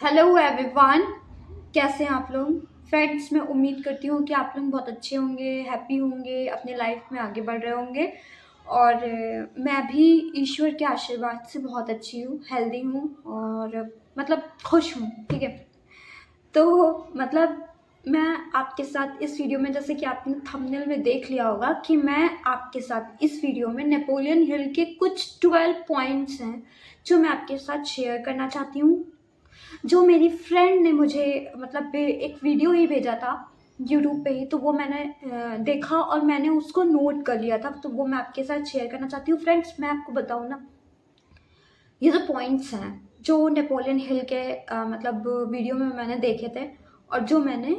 Hello everyone. कैसे हैं आप लोग फ्रेंड्स? मैं उम्मीद करती हूँ कि आप लोग बहुत अच्छे होंगे, हैप्पी होंगे, अपने लाइफ में आगे बढ़ रहे होंगे। और मैं भी ईश्वर के आशीर्वाद से बहुत अच्छी हूँ, हेल्दी हूँ और मतलब खुश हूँ। ठीक है, तो मतलब मैं आपके साथ इस वीडियो में, जैसे कि आपने थंबनेल में देख लिया होगा, कि मैं आपके साथ इस वीडियो में नेपोलियन हिल के कुछ 12 पॉइंट्स हैं जो मैं आपके साथ शेयर करना चाहती हूँ। जो मेरी फ्रेंड ने मुझे मतलब एक वीडियो ही भेजा था यूट्यूब पे ही, तो वो मैंने देखा और मैंने उसको नोट कर लिया था, तो वो मैं आपके साथ शेयर करना चाहती हूँ। फ्रेंड्स, मैं आपको बताऊँ ना, ये जो पॉइंट्स हैं जो नेपोलियन हिल के मतलब वीडियो में मैंने देखे थे और जो मैंने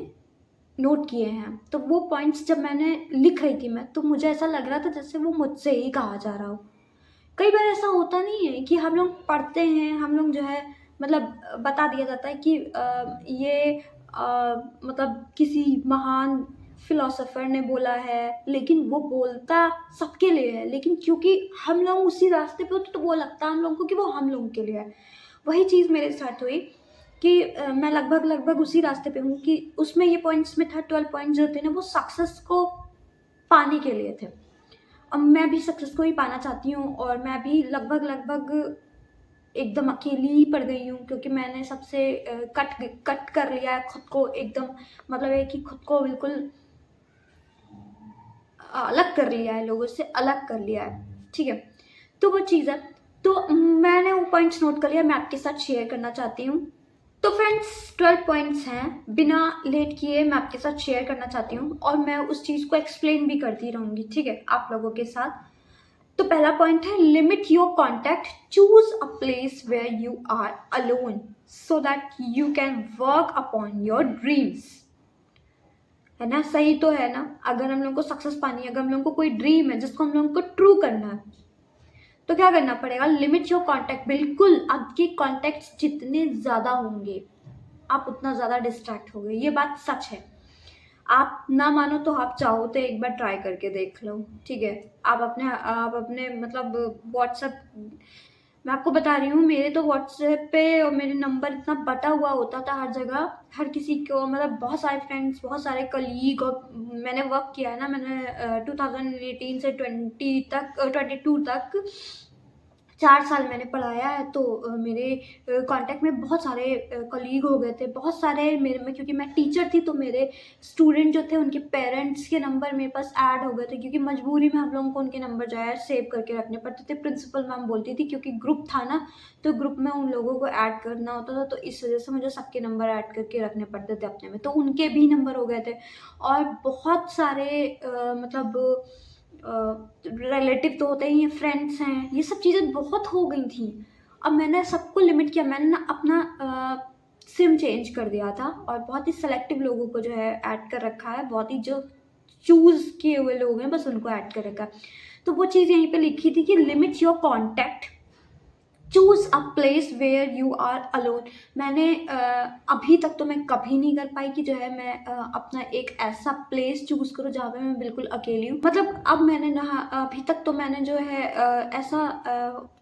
नोट किए हैं, तो वो पॉइंट्स जब मैंने लिख रही थी मैं, तो मुझे ऐसा लग रहा था जैसे वो मुझसे ही कहा जा रहा हो। कई बार ऐसा होता नहीं है कि हम लोग पढ़ते हैं, हम लोग जो है मतलब बता दिया जाता है कि ये मतलब किसी महान फिलोसोफर ने बोला है, लेकिन वो बोलता सबके लिए है, लेकिन क्योंकि हम लोग उसी रास्ते पे होते तो वो लगता है हम लोगों को कि वो हम लोगों के लिए है। वही चीज़ मेरे साथ हुई कि मैं लगभग लगभग उसी रास्ते पे हूँ कि उसमें ये पॉइंट्स में था, 12 पॉइंट्स जो थे ना, वो सक्सेस को पाने के लिए थे। अब मैं भी सक्सेस को ही पाना चाहती हूँ और मैं भी लगभग लगभग एकदम अकेली ही पड़ गई हूँ, क्योंकि मैंने सबसे कट कर लिया है खुद को एकदम। मतलब है कि खुद को बिल्कुल अलग कर लिया है, लोगों से अलग कर लिया है। ठीक है, तो वो चीज़ है। तो मैंने वो पॉइंट्स नोट कर लिया, मैं आपके साथ शेयर करना चाहती हूँ। तो फ्रेंड्स, 12 पॉइंट्स हैं, बिना लेट किए मैं आपके साथ शेयर करना चाहती हूँ और मैं उस चीज़ को एक्सप्लेन भी करती रहूँगी, ठीक है, आप लोगों के साथ। तो पहला पॉइंट है, limit your contact, choose a place where you are alone so that you can work upon your dreams. है ना? सही तो है ना? अगर हम लोग को सक्सेस पानी है, अगर हम लोग को कोई ड्रीम है जिसको हम लोग को ट्रू करना है, तो क्या करना पड़ेगा? Limit your contact. बिल्कुल, आपके कॉन्टैक्ट्स जितने ज़्यादा होंगे आप उतना ज़्यादा डिस्ट्रैक्ट होगे, ये बात सच है। आप ना मानो तो आप चाहो तो एक बार ट्राई करके देख लो, ठीक है। आप अपने मतलब व्हाट्सएप, मैं आपको बता रही हूँ, मेरे तो व्हाट्सएप पे और मेरे नंबर इतना बटा हुआ होता था हर जगह, हर किसी को, मतलब बहुत सारे फ्रेंड्स, बहुत सारे कलीग। और मैंने वर्क किया है ना, मैंने 2018 से 22 तक 4 साल मैंने पढ़ाया है। तो मेरे कांटेक्ट में बहुत सारे कलीग हो गए थे, बहुत सारे मेरे में, क्योंकि मैं टीचर थी तो मेरे स्टूडेंट जो थे उनके पेरेंट्स के नंबर मेरे पास ऐड हो गए थे, क्योंकि मजबूरी में हम लोगों को उनके नंबर जो है सेव करके रखने पड़ते थे। प्रिंसिपल मैम बोलती थी, क्योंकि ग्रुप था ना, तो ग्रुप में उन लोगों को ऐड करना होता था, तो इस वजह से मुझे सबके नंबर ऐड करके रखने पड़ते थे अपने में। तो उनके भी नंबर हो गए थे और बहुत सारे मतलब रिलेटिव तो होते ही हैं, फ्रेंड्स हैं, ये सब चीज़ें बहुत हो गई थी। अब मैंने सबको लिमिट किया, मैंने ना अपना सिम चेंज कर दिया था और बहुत ही सेलेक्टिव लोगों को जो है ऐड कर रखा है, बहुत ही जो चूज़ किए हुए लोग हैं बस उनको ऐड कर रखा है। तो वो चीज़ यहीं पे लिखी थी कि limit your contact, choose a place where you are alone. मैंने अभी तक तो मैं कभी नहीं कर पाई कि जो है मैं अपना एक ऐसा प्लेस चूज करूँ जहाँ पे मैं बिल्कुल अकेली हूँ। मतलब अब मैंने ना, अभी तक तो मैंने जो है ऐसा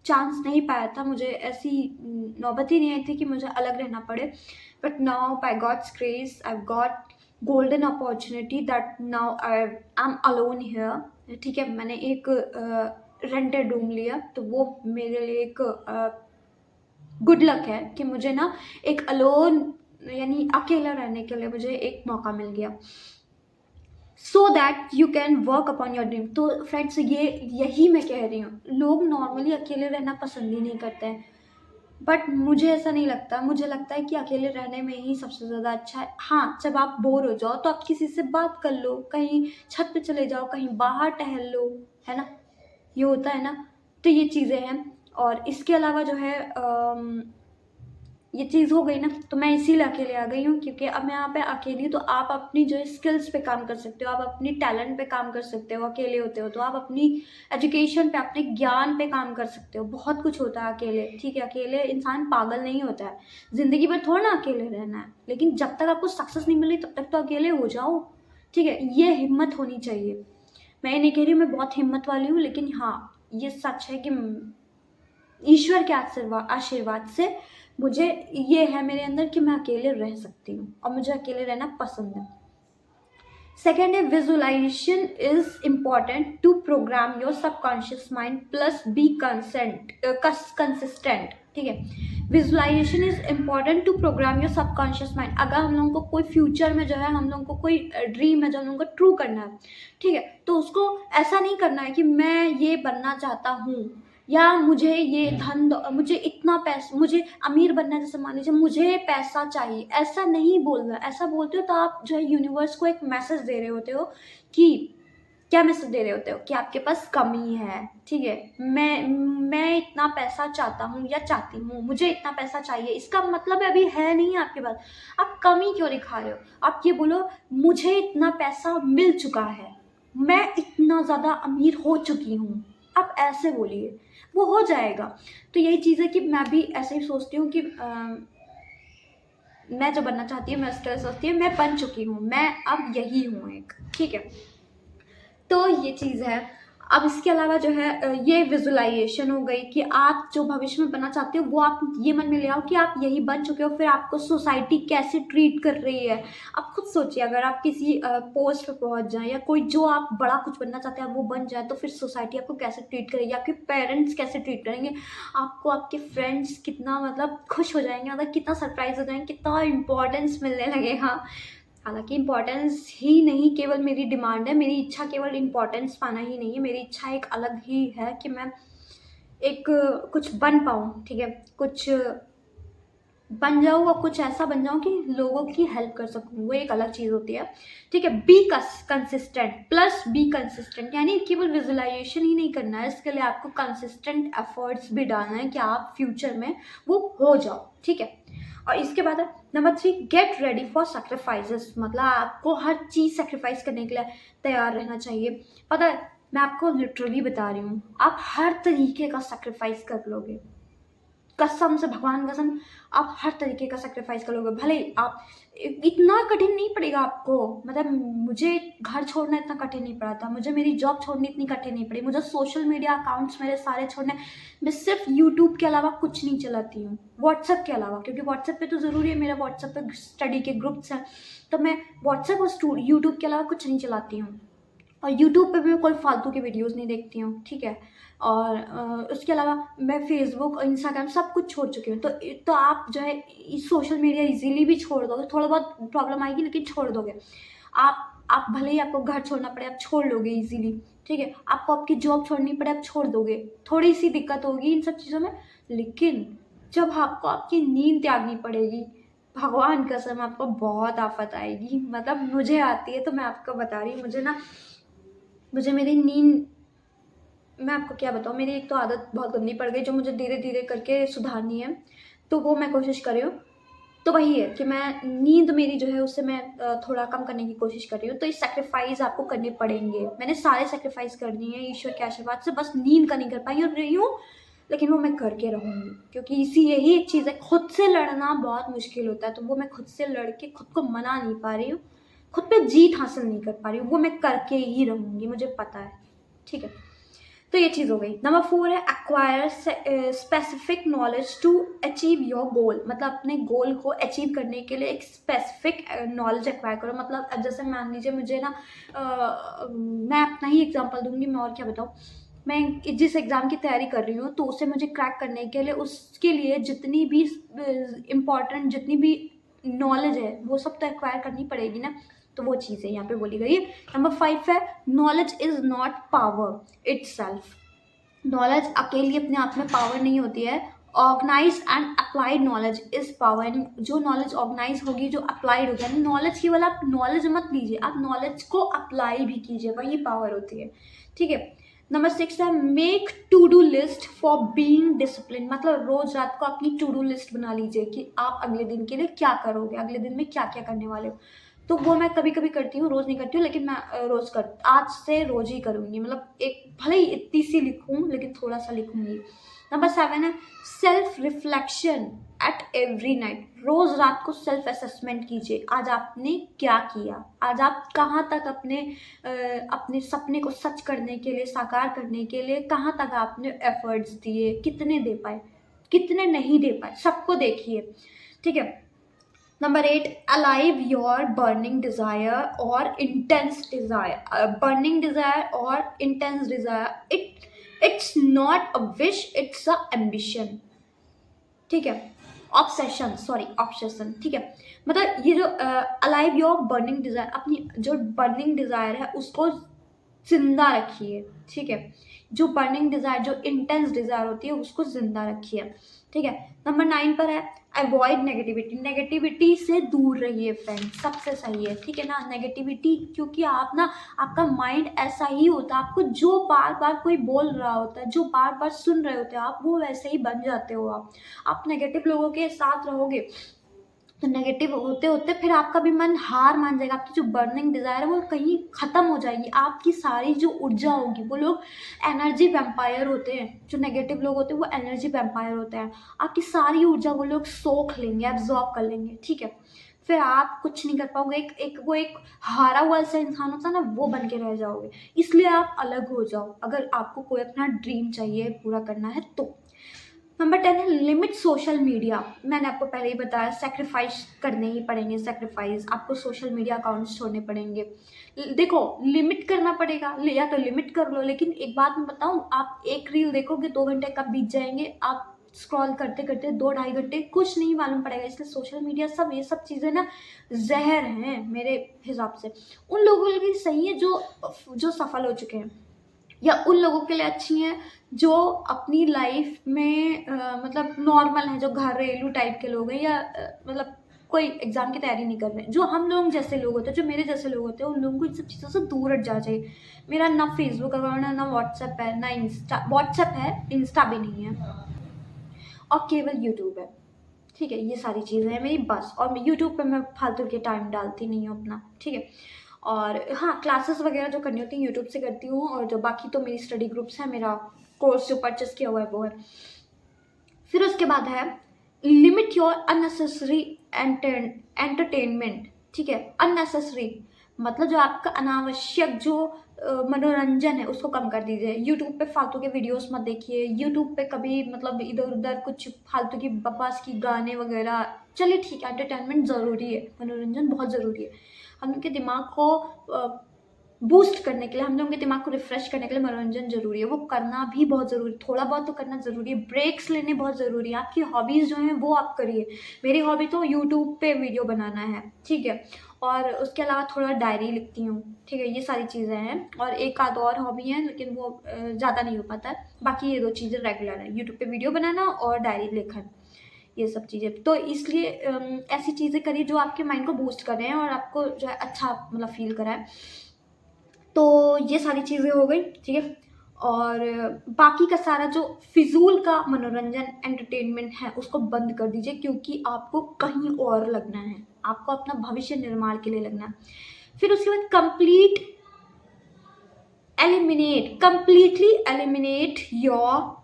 चांस नहीं पाया था, मुझे ऐसी नौबत ही नहीं आई थी कि मुझे अलग रहना पड़े। But now by God's grace I got golden opportunity that now I am alone here. ठीक है, मैंने एक रेंटेड रूम लिया, तो वो मेरे लिए एक गुड लक है कि मुझे ना एक अलोन, यानी अकेला रहने के लिए मुझे एक मौका मिल गया, सो that you can work upon your dream. तो फ्रेंड्स, ये यही मैं कह रही हूँ, लोग नॉर्मली अकेले रहना पसंद ही नहीं करते हैं, बट मुझे ऐसा नहीं लगता। मुझे लगता है कि अकेले रहने में ही सबसे ज़्यादा अच्छा है। हाँ, जब आप बोर हो जाओ तो आप किसी से बात कर लो, कहीं छत पे चले जाओ, कहीं बाहर टहल लो, है ना? ये होता है ना? तो ये चीज़ें हैं। और इसके अलावा जो है ये चीज़ हो गई ना, तो मैं इसीलिए अकेले आ गई हूँ, क्योंकि अब मैं यहाँ पे अकेली हूँ, तो आप अपनी जो है स्किल्स पे काम कर सकते हो, आप अपनी टैलेंट पे काम कर सकते हो। अकेले होते हो तो आप अपनी एजुकेशन पे, अपने ज्ञान पे काम कर सकते हो। बहुत कुछ होता है अकेले, ठीक है। अकेले इंसान पागल नहीं होता है, ज़िंदगी भर थोड़ा ना अकेले रहना है, लेकिन जब तक आपको सक्सेस नहीं मिली तब तक तो अकेले हो जाओ, ठीक है। ये हिम्मत होनी चाहिए। मैं ये नहीं कह रही हूँ मैं बहुत हिम्मत वाली हूँ, लेकिन हाँ, ये सच है कि ईश्वर के आशीर्वाद से मुझे ये है मेरे अंदर कि मैं अकेले रह सकती हूँ और मुझे अकेले रहना पसंद है। सेकेंड है visualisation is important to program your subconscious mind plus be consistent. ठीक है, visualisation is important to program your subconscious mind. अगर हम लोगों को कोई फ्यूचर में जो है हम लोगों को कोई ड्रीम है जो हम लोगों को ट्रू करना है, ठीक है, तो उसको ऐसा नहीं करना है कि मैं ये बनना चाहता हूँ या मुझे ये धन मुझे इतना पैसा, मुझे अमीर बनना है, जैसे मान लीजिए मुझे पैसा चाहिए, ऐसा नहीं बोलना। ऐसा बोलते हो तो आप जो है यूनिवर्स को एक मैसेज दे रहे होते हो कि क्या मैसेज दे रहे होते हो कि आपके पास कमी है। ठीक है, मैं इतना पैसा चाहता हूँ या चाहती हूँ, मुझे इतना पैसा चाहिए, इसका मतलब अभी है नहीं आपके पास, आप कमी क्यों दिखा रहे हो? आप ये बोलो मुझे इतना पैसा मिल चुका है, मैं इतना ज़्यादा अमीर हो चुकी हूँ, आप ऐसे बोलिए, वो हो जाएगा। तो यही चीज़ है कि मैं भी ऐसे ही सोचती हूँ कि मैं जो बनना चाहती हूँ, मैं सोचती हूँ मैं बन चुकी हूँ, मैं अब यही हूँ एक। ठीक है, तो ये चीज़ है। अब इसके अलावा जो है ये विजुअलाइजेशन हो गई कि आप जो भविष्य में बनना चाहते हो वो आप ये मन में ले आओ कि आप यही बन चुके हो, फिर आपको सोसाइटी कैसे ट्रीट कर रही है। आप खुद सोचिए, अगर आप किसी पोस्ट पे पहुंच जाएं या कोई जो आप बड़ा कुछ बनना चाहते हैं वो बन जाए, तो फिर सोसाइटी आपको कैसे ट्रीट करेगी, आपके पेरेंट्स कैसे ट्रीट करेंगे आपको, आपके फ्रेंड्स कितना मतलब खुश हो जाएंगे, मतलब कितना सरप्राइज हो जाएंगे, कितना इंपॉर्टेंस मिलने लगेगा। हालांकि इम्पोर्टेंस ही नहीं केवल मेरी डिमांड है, मेरी इच्छा केवल इम्पोर्टेंस पाना ही नहीं है, मेरी इच्छा एक अलग ही है कि मैं एक कुछ बन पाऊँ। ठीक है, कुछ बन जाऊँ और कुछ ऐसा बन जाऊँ कि लोगों की हेल्प कर सकूँ, वो एक अलग चीज़ होती है। ठीक है, be consistent plus be consistent, यानी केवल विजुअलाइजेशन ही नहीं करना है, इसके लिए आपको कंसिस्टेंट एफर्ट्स भी डालना है कि आप फ्यूचर में वो हो जाओ। ठीक है, और इसके बाद number 3, get ready for sacrifices, मतलब आपको हर चीज़ सेक्रीफाइस करने के लिए तैयार रहना चाहिए। पता है, मैं आपको लिटरली बता रही हूँ, आप हर तरीके का सेक्रीफाइस कर लोगे, कसम से, भगवान कसम, आप हर तरीके का सेक्रीफाइस करोगे। भले आप इतना कठिन नहीं पड़ेगा आपको, मतलब मुझे घर छोड़ना इतना कठिन नहीं पड़ा था, मुझे मेरी जॉब छोड़नी इतनी कठिन नहीं पड़ी, मुझे सोशल मीडिया अकाउंट्स मेरे सारे छोड़ने, मैं सिर्फ यूट्यूब के अलावा कुछ नहीं चलाती हूँ, व्हाट्सएप के अलावा, क्योंकि व्हाट्सएप पे तो ज़रूरी है, मेरा व्हाट्सएप पे स्टडी के ग्रुप्स हैं, तो मैं व्हाट्सएप और यूट्यूब के अलावा कुछ नहीं चलाती हूँ। और यूट्यूब पे भी मैं कोई फालतू की वीडियोस नहीं देखती हूँ। ठीक है, और उसके अलावा मैं फेसबुक और इंस्टाग्राम सब कुछ छोड़ चुकी हूँ। तो आप जो है सोशल मीडिया इजीली भी छोड़ दोगे, थोड़ा बहुत प्रॉब्लम आएगी लेकिन छोड़ दोगे। आप भले ही आपको घर छोड़ना पड़े, आप छोड़ लोगे इजीली। ठीक है, आपको आपकी जॉब छोड़नी पड़े, आप छोड़ दोगे, थोड़ी सी दिक्कत होगी इन सब चीज़ों में, लेकिन जब आपको आपकी नींद त्यागनी पड़ेगी, भगवान कसम आपको बहुत आफत आएगी। मतलब मुझे आती है, तो मैं आपको बता रही हूँ, मुझे मेरी नींद, मैं आपको क्या बताऊँ, मेरी एक तो आदत बहुत गंदी पड़ गई जो मुझे धीरे धीरे करके सुधारनी है, तो वो मैं कोशिश कर रही हूँ। तो वही है कि मैं नींद मेरी जो है उससे मैं थोड़ा कम करने की कोशिश कर रही हूँ। तो ये सैक्रिफाइस आपको करने पड़ेंगे, मैंने सारे सैक्रिफाइस कर दिए हैं ईश्वर के आशीर्वाद से, बस नींद का नहीं कर पाई और रही हूँ, लेकिन वो मैं करके रहूँगी, क्योंकि यही एक चीज़ है, खुद से लड़ना बहुत मुश्किल होता है, तो वो मैं खुद से लड़ के खुद को मना नहीं पा रही हूँ, खुद पे जीत हासिल नहीं कर पा रही हूँ, वो मैं करके ही रहूँगी, मुझे पता है। ठीक है, तो ये चीज़ हो गई। नंबर 4 है acquire specific knowledge to achieve your goal, मतलब अपने गोल को अचीव करने के लिए एक स्पेसिफिक नॉलेज एक्वायर करो। मतलब अब जैसे मान लीजिए मुझे ना मैं अपना ही एग्जांपल दूंगी, मैं और क्या बताऊँ, मैं जिस एग्ज़ाम की तैयारी कर रही हूँ तो उसे मुझे क्रैक करने के लिए, उसके लिए जितनी भी इम्पॉर्टेंट जितनी भी नॉलेज है वो सब तो एक्वायर करनी पड़ेगी ना, तो वो चीज़ है यहाँ पे बोली गई है। नंबर 5 है knowledge is not power itself, knowledge अकेली अपने आप में पावर नहीं होती है, organise and applied knowledge is power. जो नॉलेज ऑर्गेनाइज होगी, जो अप्लाइड होगी, यानी नॉलेज केवल आप नॉलेज मत लीजिए, आप नॉलेज को अप्लाई भी कीजिए, वही पावर होती है। ठीक है, नंबर 6 है make to do list for being discipline, मतलब रोज रात को अपनी टू डू लिस्ट बना लीजिए कि आप अगले दिन के लिए क्या करोगे, अगले दिन में क्या क्या करने वाले हो। तो वो मैं कभी कभी करती हूँ, रोज नहीं करती हूँ, लेकिन मैं आज से रोज ही करूँगी, मतलब एक भले ही इतनी सी लिखूँ लेकिन थोड़ा सा लिखूँगी। नंबर 7 है self reflection at every night, रोज रात को सेल्फ असेसमेंट कीजिए, आज आपने क्या किया, आज आप कहाँ तक अपने सपने को सच करने के लिए, साकार करने के लिए कहाँ तक आपने एफर्ट्स दिए, कितने दे पाए। कितने नहीं दे पाए, सबको देखिए, ठीक है। Number 8, alive your burning desire और इंटेंस डिजायर। बर्निंग डिजायर और intense desire, it's not a wish, it's a ambition, ठीक है। ऑब्सेशन, सॉरी ऑब्सेशन, ठीक है। मतलब ये जो अलाइव योर बर्निंग डिजायर, अपनी जो बर्निंग डिजायर है उसको जिंदा रखिए, ठीक है। जो बर्निंग डिजायर, जो इंटेंस डिजायर होती है उसको जिंदा रखिए, ठीक है। नंबर 9 पर है अवॉइड नेगेटिविटी। नेगेटिविटी से दूर रहिए फ्रेंड, सबसे सही है, ठीक है ना। नेगेटिविटी, क्योंकि आप ना, आपका माइंड ऐसा ही होता है, आपको जो बार बार कोई बोल रहा होता है, जो बार बार सुन रहे होते हैं आप, वो वैसे ही बन जाते हो। आप नेगेटिव लोगों के साथ रहोगे तो नेगेटिव होते होते फिर आपका भी मन हार मान जाएगा, आपकी जो बर्निंग डिजायर है वो कहीं खत्म हो जाएगी, आपकी सारी जो ऊर्जा होगी। वो लोग एनर्जी वैम्पायर होते हैं, जो नेगेटिव लोग होते हैं वो एनर्जी वैम्पायर होते हैं, आपकी सारी ऊर्जा वो लोग सोख लेंगे, एब्जॉर्ब कर लेंगे, ठीक है। फिर आप कुछ नहीं कर पाओगे, एक हारा हुआ सा इंसान होता है ना, वो बन के रह जाओगे। इसलिए आप अलग हो जाओ अगर आपको कोई अपना ड्रीम चाहिए पूरा करना है तो। नंबर 10 है लिमिट सोशल मीडिया। मैंने आपको पहले ही बताया, सेक्रीफाइस करने ही पड़ेंगे, सेक्रीफाइस आपको सोशल मीडिया अकाउंट्स छोड़ने पड़ेंगे। देखो, लिमिट करना पड़ेगा, या तो लिमिट कर लो, लेकिन एक बात मैं बताऊं, आप एक रील देखोगे 2 घंटे कब बीत जाएंगे, आप स्क्रॉल करते करते 2-2.5 घंटे कुछ नहीं मालूम पड़ेगा। इसलिए सोशल मीडिया, सब ये सब चीज़ें ना जहर हैं मेरे हिसाब से। उन लोगों के लिए सही है जो जो सफल हो चुके हैं, या उन लोगों के लिए अच्छी हैं जो अपनी लाइफ में मतलब नॉर्मल है, जो घरेलू टाइप के लोग हैं, या मतलब कोई एग्जाम की तैयारी नहीं कर रहे हैं। जो हम लोग जैसे लोग होते हैं, जो मेरे जैसे लोग होते हैं, उन लोगों को इन सब चीज़ों से दूर हट जाना चाहिए। मेरा ना फेसबुक अकाउंट है, ना व्हाट्सएप है, ना इंस्टा, व्हाट्सएप है, इंस्टा भी नहीं है, और केवल यूट्यूब है, ठीक है। ये सारी चीज़ें हैं मेरी बस, और यूट्यूब पे मैं फालतू के टाइम डालती नहीं हूँ अपना, ठीक है। और हाँ, क्लासेस वगैरह जो करनी होती है यूट्यूब से करती हूँ, और जो बाकी तो मेरी स्टडी ग्रुप्स है, मेरा कोर्स जो परचेस किया हुआ है वो है। फिर उसके बाद है लिमिट योर अननेसेसरी एंटरटेनमेंट, ठीक है। अननेसेसरी मतलब जो आपका अनावश्यक जो मनोरंजन है उसको कम कर दीजिए। यूट्यूब पे फालतू के वीडियोस मत देखिए, यूट्यूब पे कभी मतलब इधर उधर कुछ फालतू की बकवास की गाने वगैरह। चलिए ठीक है, एंटरटेनमेंट ज़रूरी है, मनोरंजन बहुत ज़रूरी है। हम लोग के दिमाग को बूस्ट करने के लिए, हम लोगों के दिमाग को रिफ्रेश करने के लिए मनोरंजन जरूरी है, वो करना भी बहुत ज़रूरी, थोड़ा बहुत तो करना ज़रूरी है। ब्रेक्स लेने बहुत ज़रूरी है। आपकी हॉबीज़ जो हैं वो आप करिए। मेरी हॉबी तो यूट्यूब पे वीडियो बनाना है, ठीक है। और उसके अलावा थोड़ा डायरी लिखती हूँ, ठीक है। ये सारी चीज़ें हैं, और एक आध और हॉबी है, लेकिन वो ज़्यादा नहीं हो पाता है। बाकी ये 2 चीज़ें रेगुलर है, यूट्यूब पे वीडियो बनाना और डायरी लेखन, ये सब चीज़ें। तो इसलिए ऐसी चीज़ें करिए जो आपके माइंड को बूस्ट करें और आपको जो है अच्छा मतलब फील कराए। तो ये सारी चीज़ें हो गई, ठीक है। और बाकी का सारा जो फिजूल का मनोरंजन एंटरटेनमेंट है उसको बंद कर दीजिए, क्योंकि आपको कहीं और लगना है, आपको अपना भविष्य निर्माण के लिए लगना है। फिर उसके बाद कंप्लीटली एलिमिनेट योर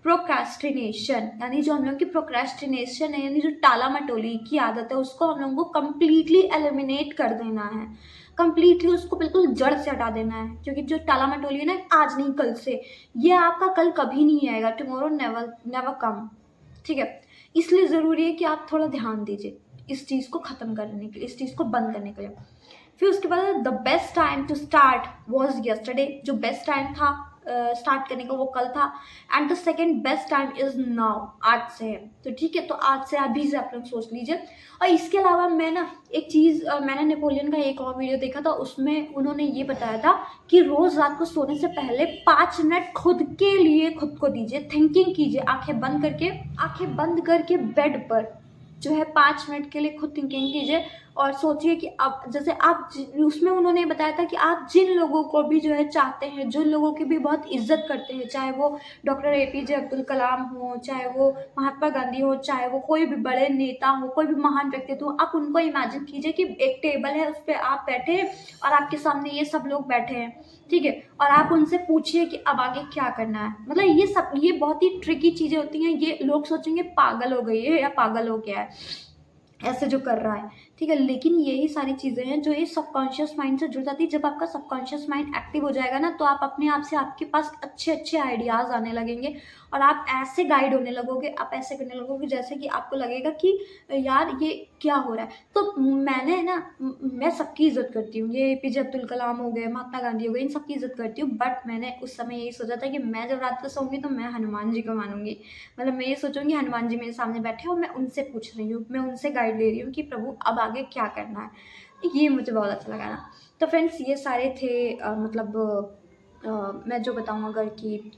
प्रोक्रेस्टिनेशन, यानी जो हम लोग की प्रोक्रेस्टिनेशन है, यानी जो टाला मटोली की आदत है, उसको हम लोगों को कंप्लीटली एलिमिनेट कर देना है। कंप्लीटली उसको बिल्कुल जड़ से हटा देना है, क्योंकि जो टाला मटोली है ना, आज नहीं कल से, ये आपका कल कभी नहीं आएगा, टुमारो नेवर कम, ठीक है। इसलिए ज़रूरी है कि आप थोड़ा ध्यान दीजिए इस चीज़ को ख़त्म करने के लिए, इस चीज़ को बंद करने के लिए। फिर उसके बाद the best time to start was yesterday, जो बेस्ट टाइम था स्टार्ट करने का वो कल था। And the second best time is now, आज से है। तो ठीक है, तो आज से अभी से आप लोग सोच लीजिए। और इसके अलावा मैं ना एक चीज़, मैंने नेपोलियन का एक और वीडियो देखा था, उसमें उन्होंने ये बताया था कि रोज़ रात को सोने से पहले 5 मिनट खुद के लिए खुद को दीजिए, थिंकिंग कीजिए, आंखें बंद करके बेड पर जो है 5 मिनट के लिए खुद थिंकिंग कीजिए, और सोचिए कि अब जैसे आप उसमें उन्होंने बताया था कि आप जिन लोगों को भी जो है चाहते हैं, जिन लोगों की भी बहुत इज्जत करते हैं, चाहे वो डॉक्टर एपीजे अब्दुल कलाम हो, चाहे वो महात्मा गांधी हो, चाहे वो कोई भी बड़े नेता हो, कोई भी महान व्यक्तित्व हो, आप उनको इमेजिन कीजिए कि एक टेबल है, उस पर आप बैठे हैं और आपके सामने ये सब लोग बैठे हैं, ठीक है। और आप उनसे पूछिए कि अब आगे क्या करना है। मतलब ये बहुत ही ट्रिकी चीज़ें होती हैं। ये लोग सोचेंगे पागल हो गई है या पागल हो गया है ऐसे जो कर रहा है, ठीक है। लेकिन यही सारी चीज़ें हैं जो ये सबकॉन्शियस माइंड से जुड़ जाती है। जब आपका सबकॉन्शियस माइंड एक्टिव हो जाएगा ना, तो आप अपने आप से, आपके पास अच्छे अच्छे आइडियाज़ आने लगेंगे, और आप ऐसे गाइड होने लगोगे, आप ऐसे करने लगोगे जैसे कि आपको लगेगा कि यार ये क्या हो रहा है। तो मैंने ना मैं सबकी इज़्ज़त करती हूँ, ये एपीजे अब्दुल कलाम हो गए, महात्मा गांधी हो गए, इन सबकी इज़्ज़त करती हूँ, बट मैंने उस समय यही सोचा था कि मैं जब रात को सोऊँगी तो मैं हनुमान जी को मानूँगी। मतलब मैं ये सोचूँगी हनुमान जी मेरे सामने बैठे और मैं उनसे पूछ रही हूँ, मैं उनसे गाइड ले रही हूँ कि प्रभु अब आगे क्या करना है। ये मुझे बहुत अच्छा लगा ना। तो फ्रेंड्स ये सारे थे मैं जो बताऊँ अगर कि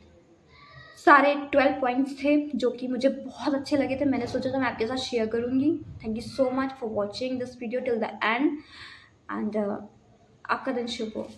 सारे 12 पॉइंट्स थे जो कि मुझे बहुत अच्छे लगे थे, मैंने सोचा था मैं आपके साथ शेयर करूँगी। Thank you so much for watching this video till the end and आपका दिन शुभ हो।